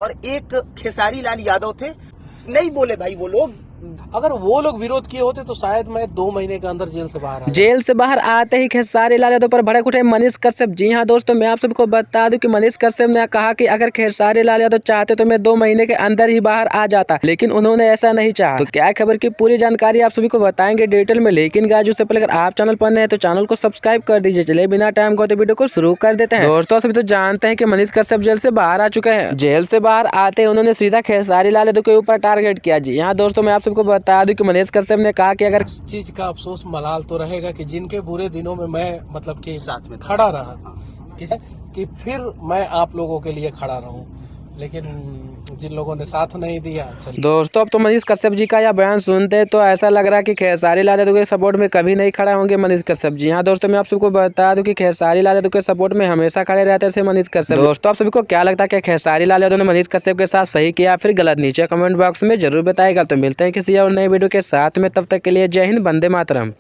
और एक खेसारी लाल यादव थे, नहीं बोले भाई वो लोग। अगर वो लोग विरोध किए होते तो शायद मैं 2 महीने के अंदर जेल से बाहर आ जाता। जेल से बाहर आते ही खेसारी लाल यादव पर भड़क उठे मनीष कश्यप। जी हां दोस्तों, मैं आप सबको बता दूं कि मनीष कश्यप ने कहा कि अगर खेसारी लाल यादव चाहते तो मैं 2 महीने के अंदर ही बाहर आ जाता, लेकिन उन्होंने ऐसा नहीं चाहा। तो क्या खबर की पूरी जानकारी आप सभी को बताएंगे डिटेल में, लेकिन गाइस उससे पहले अगर आप चैनल पर नए हैं तो चैनल को सब्सक्राइब कर दीजिए। चलिए बिना टाइम को वीडियो को शुरू कर देते हैं। दोस्तों सभी तो जानते हैं कि मनीष कश्यप जेल से बाहर आ चुके हैं। जेल से बाहर आते उन्होंने सीधा खेसारी लाल यादव के ऊपर टारगेट किया। जी हाँ दोस्तों, मैं आप सबको बता दूं कि मनीष कश्यप ने कहा कि अगर इस चीज का अफसोस मलाल तो रहेगा कि जिनके बुरे दिनों में मैं मतलब कि साथ में खड़ा रहा, कि फिर मैं आप लोगों के लिए खड़ा रहूं, लेकिन जिन लोगों ने साथ नहीं दिया। चलिए दोस्तों, अब तो मनीष कश्यप जी का यह बयान सुनते तो ऐसा लग रहा है कि खेसारी लाल यादव के सपोर्ट में कभी नहीं खड़ा होंगे मनीष कश्यप जी। हाँ दोस्तों, मैं आप सबको बता दूं कि खेसारी लाल यादव के सपोर्ट में हमेशा खड़े रहते थे मनीष कश्यप। दोस्तों, आप सभी को क्या लगता है कि खेसारी लाल यादव ने मनीष कश्यप के साथ सही किया फिर गलत? नीचे कमेंट बॉक्स में जरूर बताएगा। तो मिलते हैं किसी और नए वीडियो के साथ में, तब तक के लिए जय हिंद, वंदे मातरम।